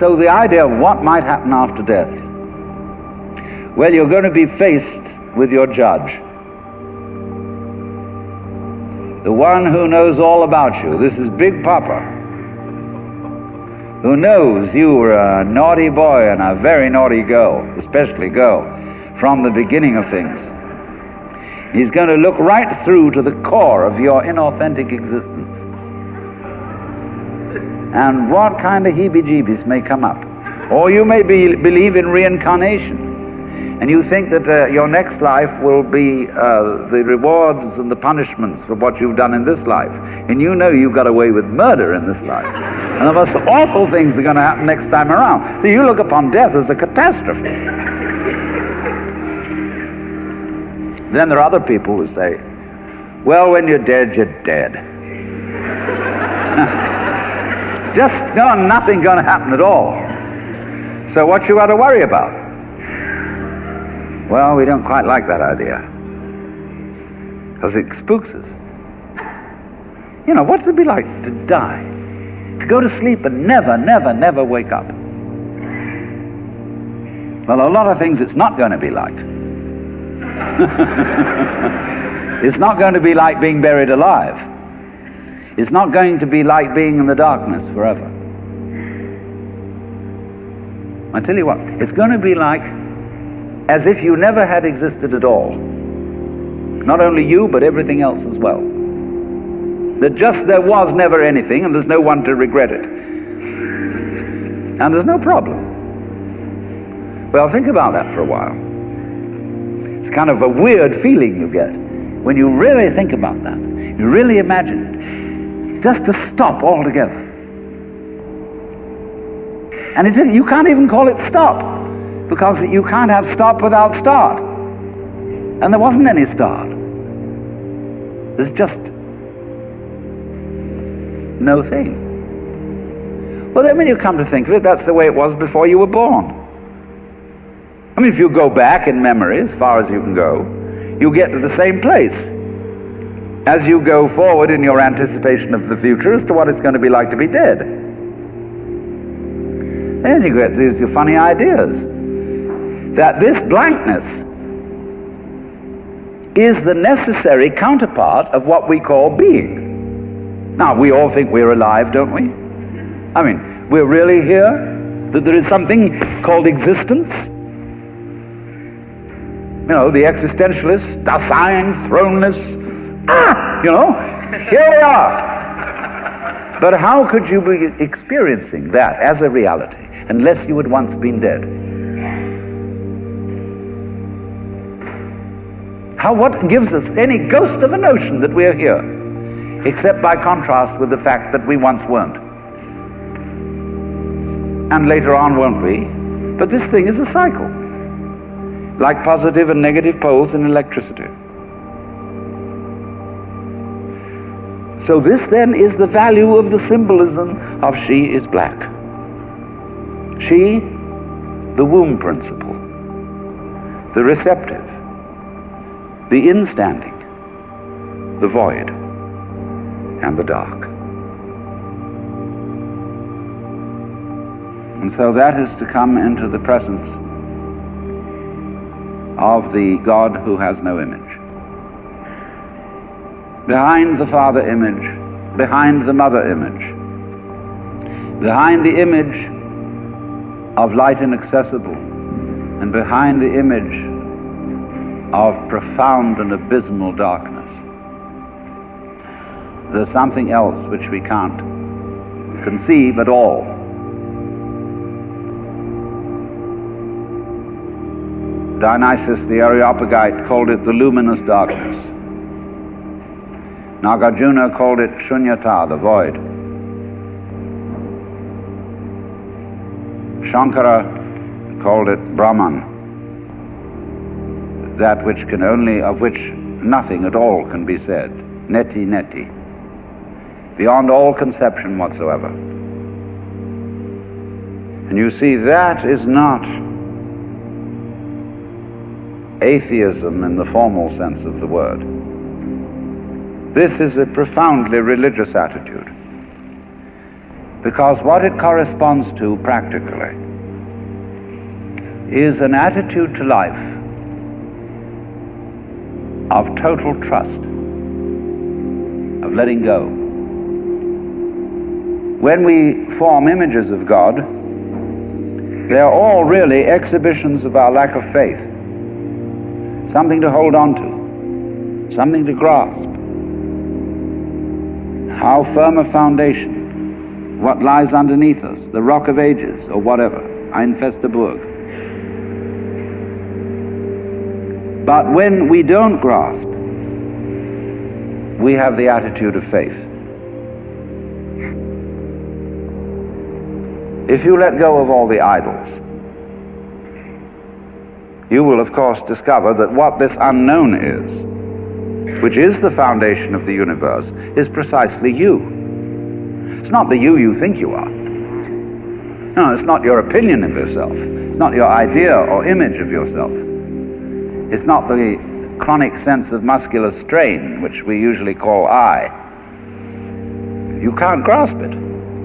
So the idea of what might happen after death, well, you're going to be faced with your judge, the one who knows all about you. This is Big Papa, who knows you were a naughty boy and a very naughty girl, especially girl, from the beginning of things. He's going to look right through to the core of your inauthentic existence. And what kind of heebie-jeebies may come up. Or you may believe in reincarnation, and you think that your next life will be the rewards and the punishments for what you've done in this life. And you know you got away with murder in this life. And the most awful things are going to happen next time around. So you look upon death as a catastrophe. Then there are other people who say, well, when you're dead, you're dead. Nothing going to happen at all. So what you got to worry about? Well, we don't quite like that idea, because it spooks us. You know, what's it be like to die? To go to sleep and never wake up? Well, a lot of things it's not going to be like. It's not going to be like being buried alive. It's not going to be like being in the darkness forever. I tell you what, it's going to be like as if you never had existed at all. Not only you, but everything else as well. That just there was never anything, and there's no one to regret it. And there's no problem. Well, think about that for a while. It's kind of a weird feeling you get when you really think about that. You really imagine it. Just to stop altogether. And you can't even call it stop, because you can't have stop without start. And there wasn't any start. There's just no thing. Well, then when you come to think of it, that's the way it was before you were born. I mean, if you go back in memory as far as you can go, you get to the same place as you go forward in your anticipation of the future as to what it's going to be like to be dead. Then you get these funny ideas that this blankness is the necessary counterpart of what we call being. Now, we all think we're alive, don't we? I mean, we're really here, that there is something called existence. You know, the existentialists, Dasein, thrownness, here we are. But how could you be experiencing that as a reality unless you had once been dead? What gives us any ghost of a notion that we're here, except by contrast with the fact that we once weren't? And later on won't be. But this thing is a cycle, like positive and negative poles in electricity. So this then is the value of the symbolism of she is black. She, the womb principle, the receptive, the instanding, the void, and the dark. And so that is to come into the presence of the God who has no image. Behind the Father image, behind the Mother image, behind the image of light inaccessible, and behind the image of profound and abysmal darkness, there's something else which we can't conceive at all. Dionysius the Areopagite called it the luminous darkness. Nagarjuna called it shunyata, the void. Shankara called it Brahman, that which can only, of which nothing at all can be said. Neti neti, beyond all conception whatsoever. And you see, that is not atheism in the formal sense of the word. This is a profoundly religious attitude. Because what it corresponds to practically is an attitude to life of total trust, of letting go. When we form images of God, they are all really exhibitions of our lack of faith. Something to hold on to, something to grasp. How firm a foundation, what lies underneath us, the rock of ages, or whatever, ein feste Burg. But when we don't grasp, we have the attitude of faith. If you let go of all the idols, you will of course discover that what this unknown is, which is the foundation of the universe, is precisely you. It's not the you think you are. No, it's not your opinion of yourself. It's not your idea or image of yourself. It's not the chronic sense of muscular strain, which we usually call I. You can't grasp it.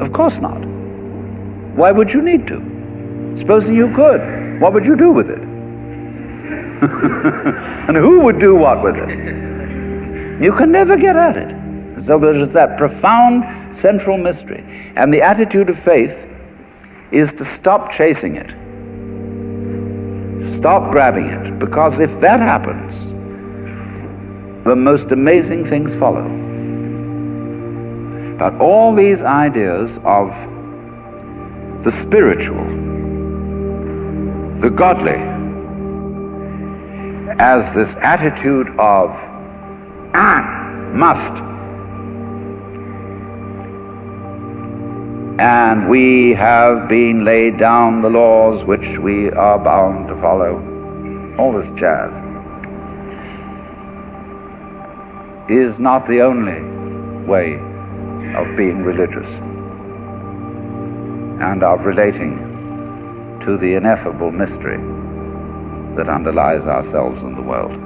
Of course not. Why would you need to? Supposing you could, what would you do with it? And who would do what with it? You can never get at it. So there's that profound central mystery. And the attitude of faith is to stop chasing it. Stop grabbing it. Because if that happens, the most amazing things follow. But all these ideas of the spiritual, the godly, as this attitude of must, and we have been laid down the laws which we are bound to follow, all this jazz, is not the only way of being religious and of relating to the ineffable mystery that underlies ourselves and the world.